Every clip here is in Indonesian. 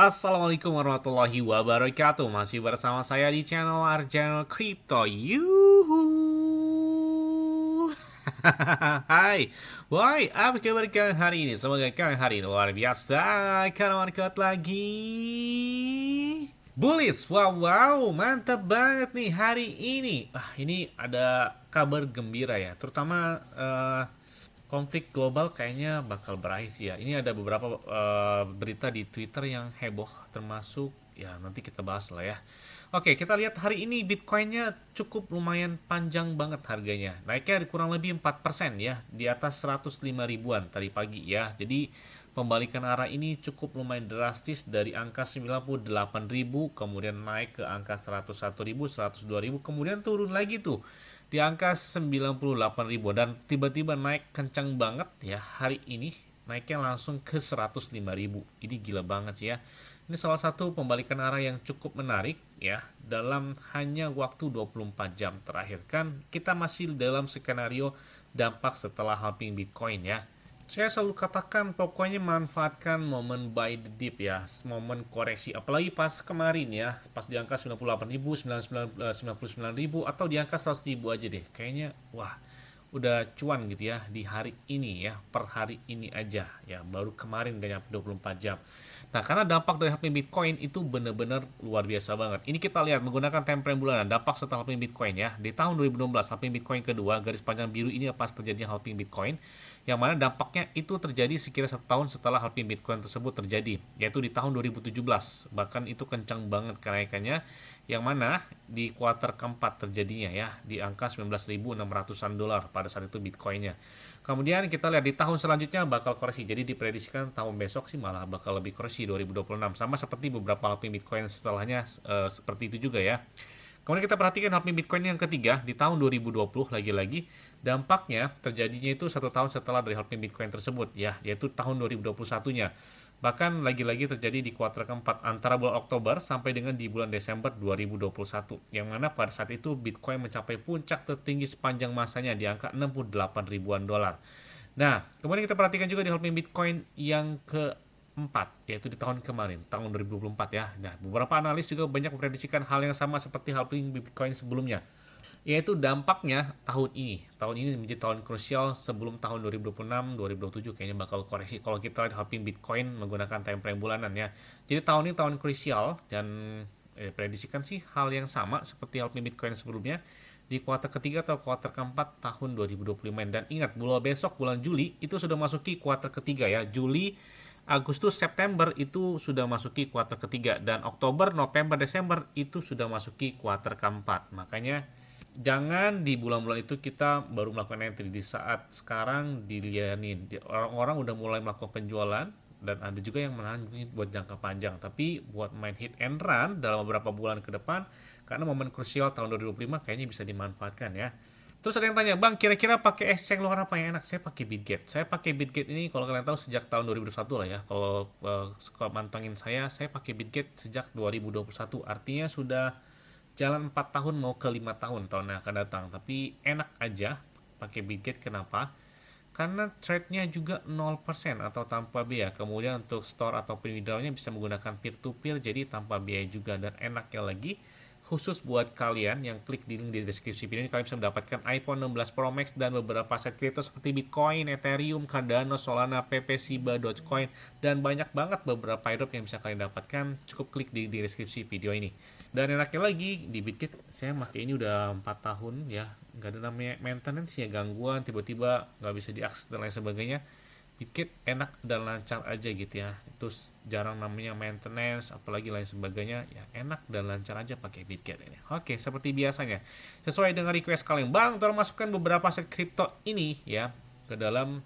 Assalamualaikum warahmatullahi wabarakatuh. Masih bersama saya di channel Arjano Crypto. Yuhu. Hai, woi, apa kabar kalian hari ini? Semoga kalian hari ini luar biasa karena market lagi bullish. Wow, mantap banget nih hari ini. Ini ada kabar gembira ya, terutama konflik global kayaknya bakal berakhir sih ya. Ini ada beberapa berita di Twitter yang heboh, termasuk ya nanti kita bahas lah ya. Oke, kita lihat hari ini Bitcoinnya cukup lumayan panjang banget harganya. Naiknya kurang lebih 4% ya, di atas 105 ribuan tadi pagi ya. Jadi pembalikan arah ini cukup lumayan drastis dari angka 98.000 kemudian naik ke angka 101.000, 102.000, kemudian turun lagi tuh di angka 98.000 dan tiba-tiba naik kencang banget ya hari ini, naiknya langsung ke 105.000. Ini gila banget sih ya. Ini salah satu pembalikan arah yang cukup menarik ya dalam hanya waktu 24 jam terakhir. Kan kita masih dalam skenario dampak setelah halving Bitcoin ya. Saya selalu katakan pokoknya manfaatkan momen buy the dip ya, momen koreksi. Apalagi pas kemarin ya, pas di angka 98.000, 99.000 atau di angka 100.000 aja deh. Kayaknya wah, udah cuan gitu ya di hari ini ya, per hari ini aja ya, baru kemarin gak nyampe 24 jam. Nah, karena dampak dari halving Bitcoin itu benar-benar luar biasa banget. Ini kita lihat menggunakan time frame bulanan, dampak setelah halving Bitcoin ya. Di tahun 2016, halving Bitcoin kedua, garis panjang biru ini pas terjadinya halving Bitcoin, yang mana dampaknya itu terjadi sekira 1 tahun setelah halving Bitcoin tersebut terjadi, yaitu di tahun 2017. Bahkan itu kencang banget kenaikannya, yang mana di kuartal keempat terjadinya ya, di angka 19.600-an dolar pada saat itu Bitcoinnya. Kemudian kita lihat di tahun selanjutnya bakal koreksi. Jadi diprediksikan tahun besok sih malah bakal lebih koreksi 2026. Sama seperti beberapa halving Bitcoin setelahnya seperti itu juga ya. Kemudian kita perhatikan halving Bitcoin yang ketiga di tahun 2020 lagi-lagi dampaknya terjadinya itu 1 tahun setelah dari halving Bitcoin tersebut ya, yaitu tahun 2021-nya. Bahkan lagi-lagi terjadi di kuartal keempat antara bulan Oktober sampai dengan di bulan Desember 2021. Yang mana pada saat itu Bitcoin mencapai puncak tertinggi sepanjang masanya di angka 68 ribuan dolar. Nah, kemudian kita perhatikan juga di halving Bitcoin yang keempat, yaitu di tahun kemarin, tahun 2024 ya. Nah, beberapa analis juga banyak memprediksikan hal yang sama seperti halving Bitcoin sebelumnya, yaitu dampaknya tahun ini. Tahun ini menjadi tahun krusial sebelum tahun 2026, 2027 kayaknya bakal koreksi kalau kita lihat halving Bitcoin menggunakan time frame bulanan ya. Jadi tahun ini tahun krusial dan prediksikan sih hal yang sama seperti halving Bitcoin sebelumnya di kuartal ketiga atau kuartal keempat tahun 2025. Dan ingat, bulan Juli itu sudah masuki kuartal ketiga ya. Juli, Agustus, September itu sudah masuki kuartal ketiga, dan Oktober, November, Desember itu sudah masuki kuartal keempat. Makanya jangan di bulan-bulan itu kita baru melakukan entry. Di saat sekarang dilihat nih, orang-orang udah mulai melakukan penjualan, dan ada juga yang menahan buat jangka panjang. Tapi buat main hit and run dalam beberapa bulan ke depan, karena momen krusial tahun 2025 kayaknya bisa dimanfaatkan ya. Terus ada yang tanya, bang, kira-kira pakai exchange luar apa yang enak? Saya pakai Bitget. Saya pakai Bitget ini kalau kalian tahu sejak tahun 2021 lah ya. Kalau mantengin saya pakai Bitget sejak 2021. Artinya sudah jalan 4 tahun mau ke 5 tahun yang akan datang. Tapi enak aja pakai Bitget. Kenapa? Karena trade-nya juga 0% atau tanpa biaya. Kemudian untuk store atau withdrawal-nya bisa menggunakan peer to peer, jadi tanpa biaya juga. Dan enaknya lagi, khusus buat kalian yang klik di link di deskripsi video ini, kalian bisa mendapatkan iPhone 16 Pro Max dan beberapa aset kripto seperti Bitcoin, Ethereum, Cardano, Solana, PP, Shiba, Dogecoin, dan banyak banget beberapa airdrop yang bisa kalian dapatkan. Cukup klik di deskripsi video ini. Dan enaknya lagi, di Bitget saya pakai ini udah 4 tahun ya, nggak ada namanya maintenance ya, gangguan tiba-tiba nggak bisa diakses dan lain sebagainya. Bitget enak dan lancar aja gitu ya, terus jarang namanya maintenance apalagi lain sebagainya ya, enak dan lancar aja pakai Bitget ini. Oke, seperti biasanya sesuai dengan request kalian, bang tolong masukkan beberapa aset kripto ini ya ke dalam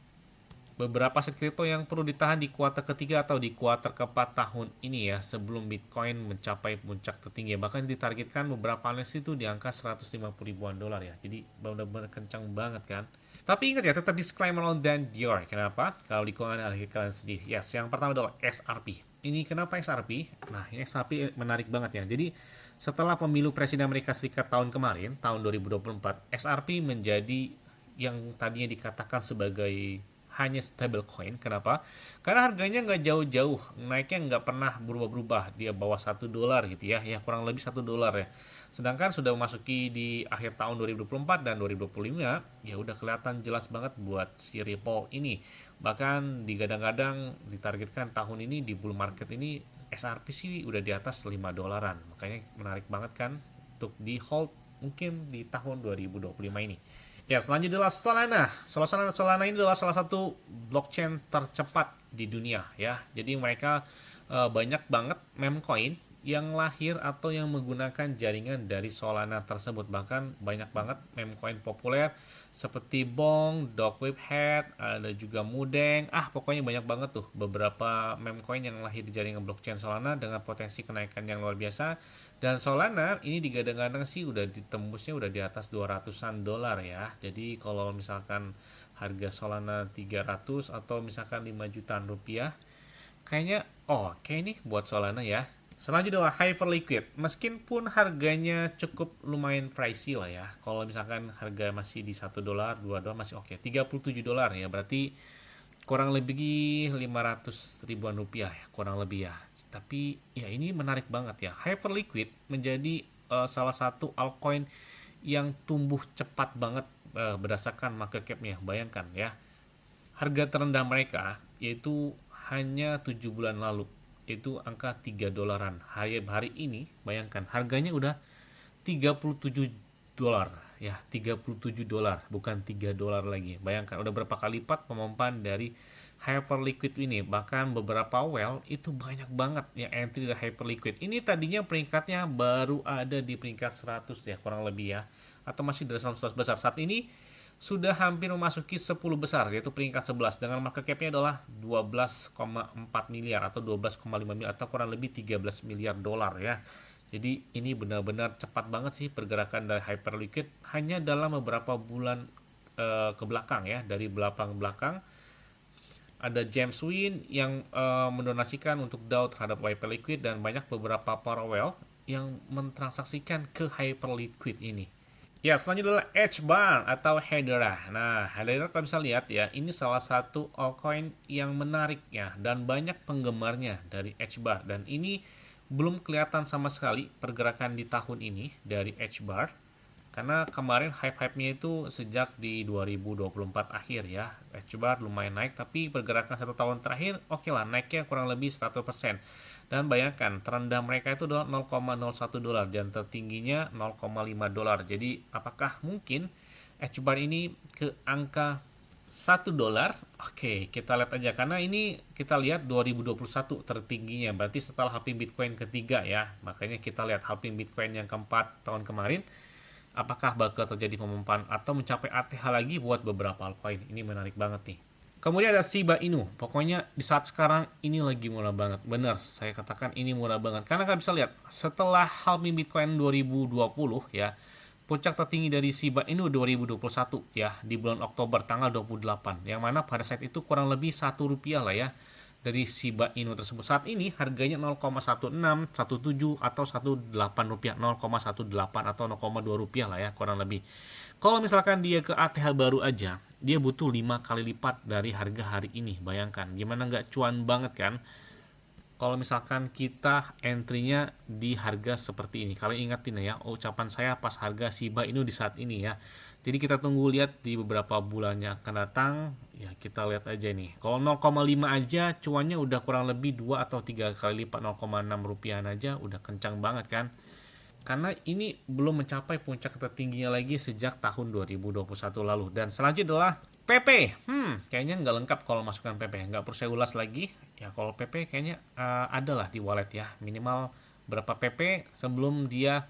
beberapa aset kripto yang perlu ditahan di kuartal ketiga atau di kuartal keempat tahun ini ya, sebelum Bitcoin mencapai puncak tertinggi. Bahkan ditargetkan beberapa analis itu di angka 150 ribuan dolar ya. Jadi benar-benar kencang banget kan. Tapi ingat ya, tetap disclaimer on dan Dior. Kenapa? Kalau di keuangan akhir kalian sedih. Yes, yang pertama adalah SRP. Ini kenapa SRP? Nah, ini SRP menarik banget ya. Jadi setelah pemilu Presiden Amerika Serikat tahun kemarin, tahun 2024, SRP menjadi yang tadinya dikatakan sebagai hanya stablecoin. Kenapa? Karena harganya nggak jauh-jauh, naiknya nggak pernah berubah-berubah. Dia bawah $1 gitu ya, ya kurang lebih $1 ya. Sedangkan sudah memasuki di akhir tahun 2024 dan 2025, ya udah kelihatan jelas banget buat si Ripple ini. Bahkan digadang-gadang ditargetkan tahun ini di bull market ini SRP sih udah di atas $5. Makanya menarik banget kan untuk di hold mungkin di tahun 2025 ini. Ya, selanjutnya adalah Solana. Solana ini adalah salah satu blockchain tercepat di dunia ya. Jadi mereka banyak banget meme coin yang lahir atau yang menggunakan jaringan dari Solana tersebut. Bahkan banyak banget meme coin populer seperti Bong, Dogweb Head, ada juga Mudeng. Pokoknya banyak banget tuh beberapa meme coin yang lahir di jaringan blockchain Solana dengan potensi kenaikan yang luar biasa. Dan Solana ini digadang-gadang sih udah ditembusnya udah di atas 200-an dolar ya. Jadi kalau misalkan harga Solana 300 atau misalkan 5 jutaan rupiah, kayaknya kayak ini buat Solana ya. Selanjutnya adalah Hyperliquid. Meskipun harganya cukup lumayan pricey lah ya. Kalau misalkan harga masih di $1, $2 masih oke. $37 ya, berarti kurang lebih 500 ribuan rupiah ya, kurang lebih ya. Tapi ya ini menarik banget ya. Hyperliquid menjadi salah satu altcoin yang tumbuh cepat banget berdasarkan market cap-nya. Bayangkan ya. Harga terendah mereka yaitu hanya 7 bulan lalu, itu angka $3. Hari ini bayangkan harganya udah $37 ya, $37 bukan $3 lagi. Bayangkan udah berapa kali lipat pemompan dari Hyperliquid ini. Bahkan beberapa whale itu banyak banget yang entry dari Hyperliquid. Ini tadinya peringkatnya baru ada di peringkat 100 ya kurang lebih ya, atau masih dari 100 besar. Saat ini sudah hampir memasuki 10 besar, yaitu peringkat 11 dengan market cap-nya adalah 12,4 miliar atau 12,5 miliar atau kurang lebih 13 miliar dolar ya. Jadi ini benar-benar cepat banget sih pergerakan dari Hyperliquid hanya dalam beberapa bulan ke belakang ya. Dari belakang ada James Wynn yang mendonasikan untuk DAO terhadap Hyperliquid dan banyak beberapa para whale yang mentransaksikan ke Hyperliquid ini. Ya, selanjutnya adalah H-Bar atau Hedera. Nah, Hedera kalau bisa lihat ya, ini salah satu altcoin yang menarik ya, dan banyak penggemarnya dari H-Bar. Dan ini belum kelihatan sama sekali pergerakan di tahun ini dari H-Bar. Karena kemarin hype-hype-nya itu sejak di 2024 akhir ya. H-Bar lumayan naik, tapi pergerakan 1 tahun terakhir oke lah, naiknya kurang lebih 100%. Dan bayangkan terendah mereka itu adalah $0,01 dan tertingginya $0,5. Jadi apakah mungkin H-Bar ini ke angka $1? Oke, kita lihat aja karena ini kita lihat 2021 tertingginya, berarti setelah halving Bitcoin ketiga ya. Makanya kita lihat halving Bitcoin yang keempat tahun kemarin, apakah bakal terjadi pemompan atau mencapai ATH lagi buat beberapa altcoin. Ini menarik banget nih. Kemudian ada Shiba Inu. Pokoknya di saat sekarang ini lagi murah banget. Bener, saya katakan ini murah banget. Karena kalian bisa lihat, setelah halving Bitcoin 2020 ya, puncak tertinggi dari Shiba Inu 2021 ya, di bulan Oktober tanggal 28. Yang mana pada saat itu kurang lebih $1 lah ya dari Shiba Inu tersebut. Saat ini harganya 0,16, 17 atau 18 rupiah, 0,18 atau 0,2 rupiah lah ya kurang lebih. Kalau misalkan dia ke ATH baru aja, dia butuh 5 kali lipat dari harga hari ini. Bayangkan, gimana nggak cuan banget kan? Kalau misalkan kita entry-nya di harga seperti ini. Kalian ingatin ya, ucapan saya pas harga Shiba Inu di saat ini ya. Jadi kita tunggu lihat di beberapa bulannya akan datang. Ya kita lihat aja nih. Kalau 0,5 aja cuannya udah kurang lebih 2 atau 3 kali lipat, 0,6 rupiahan aja udah kencang banget kan. Karena ini belum mencapai puncak tertingginya lagi sejak tahun 2021 lalu. Dan selanjutnya adalah PP. Kayaknya nggak lengkap kalau masukkan PP. Nggak perlu saya ulas lagi. Ya kalau PP kayaknya ada lah di wallet ya. Minimal berapa PP sebelum dia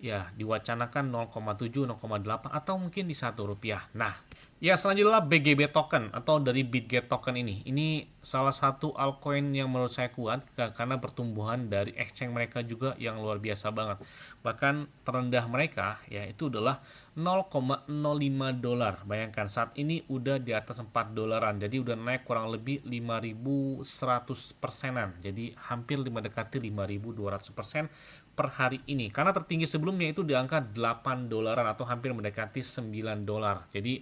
ya diwacanakan 0,7, 0,8 atau mungkin di Rp1. Nah, ya selanjutnya BGB token atau dari Bitget token ini. Ini salah satu altcoin yang menurut saya kuat karena pertumbuhan dari exchange mereka juga yang luar biasa banget. Bahkan terendah mereka ya itu adalah $0,05. Bayangkan saat ini udah di atas $4. Jadi udah naik kurang lebih 5.100%-an. Jadi hampir mendekati 5.200% per hari ini. Karena tertinggi sebelumnya itu di angka $8 atau hampir mendekati $9. Jadi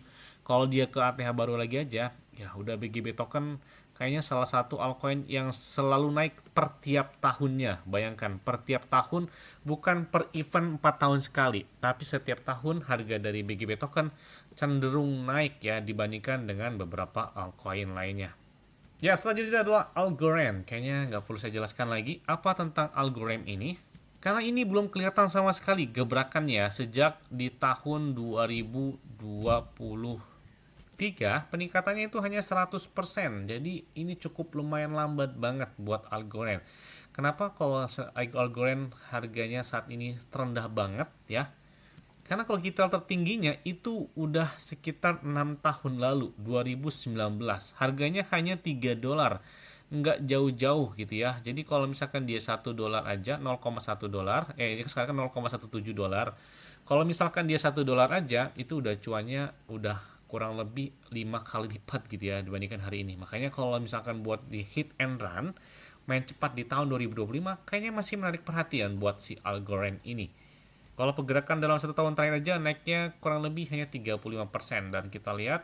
Kalau dia ke ATH baru lagi aja, ya udah BGB token kayaknya salah satu altcoin yang selalu naik per tiap tahunnya. Bayangkan, per tiap tahun, bukan per event 4 tahun sekali, tapi setiap tahun harga dari BGB token cenderung naik ya dibandingkan dengan beberapa altcoin lainnya. Ya, selanjutnya adalah Algorand. Kayaknya nggak perlu saya jelaskan lagi apa tentang Algorand ini. Karena ini belum kelihatan sama sekali gebrakannya sejak di tahun 2023, peningkatannya itu hanya 100%. Jadi ini cukup lumayan lambat banget buat Algorand. Kenapa kalau Algorand harganya saat ini terendah banget ya? Karena kalau kita tertingginya itu udah sekitar 6 tahun lalu, 2019. Harganya hanya 3 dolar. Nggak jauh-jauh gitu ya. Jadi kalau misalkan dia 1 dolar aja, 0,1 dolar, sekarang kan 0,17 dolar. Kalau misalkan dia 1 dolar aja, itu udah cuannya udah kurang lebih 5 kali lipat gitu ya dibandingkan hari ini. Makanya kalau misalkan buat di hit and run, main cepat di tahun 2025, kayaknya masih menarik perhatian buat si Algorand ini. Kalau pergerakan dalam 1 tahun terakhir aja naiknya kurang lebih hanya 35%. Dan kita lihat,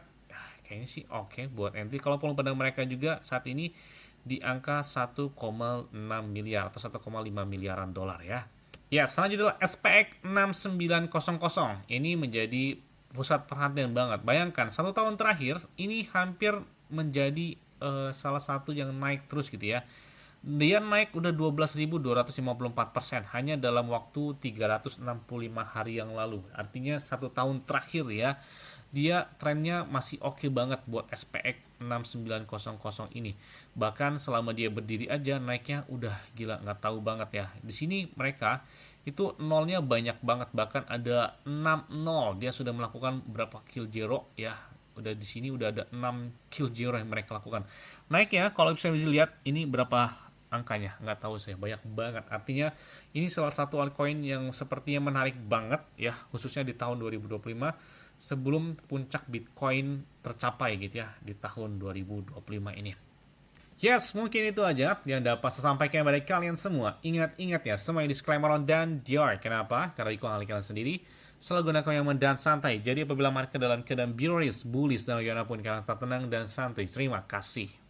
kayaknya sih oke buat entry. Kalau volume pedang mereka juga saat ini di angka 1,6 miliar atau 1,5 miliaran dolar ya. Ya, selanjutnya adalah SPX 6900. Ini menjadi pusat perhatian banget. Bayangkan, 1 tahun terakhir ini hampir menjadi salah satu yang naik terus gitu ya. Dia naik udah 12.254% hanya dalam waktu 365 hari yang lalu. Artinya 1 tahun terakhir ya, dia trennya masih oke banget buat SPX 6900 ini. Bahkan selama dia berdiri aja naiknya udah gila, nggak tahu banget ya. Di sini mereka itu nolnya banyak banget, bahkan ada 6 nol. Dia sudah melakukan berapa kill zero ya. Udah di sini udah ada 6 kill zero yang mereka lakukan. Naiknya kalau bisa dilihat ini berapa angkanya, nggak tahu saya, banyak banget. Artinya ini salah satu altcoin yang sepertinya menarik banget ya, khususnya di tahun 2025 sebelum puncak Bitcoin tercapai gitu ya di tahun 2025 ini. Yes, mungkin itu aja yang dapat saya sampaikan kepada kalian semua. Ingat-ingat ya, semua disclaimer on dan dior. Kenapa? Karena ikut kalian sendiri selalu gunakan yang dan santai. Jadi apabila market dalam keadaan bearish, bullish, dan bagaimanapun kalian tetap tenang dan santai. Terima kasih.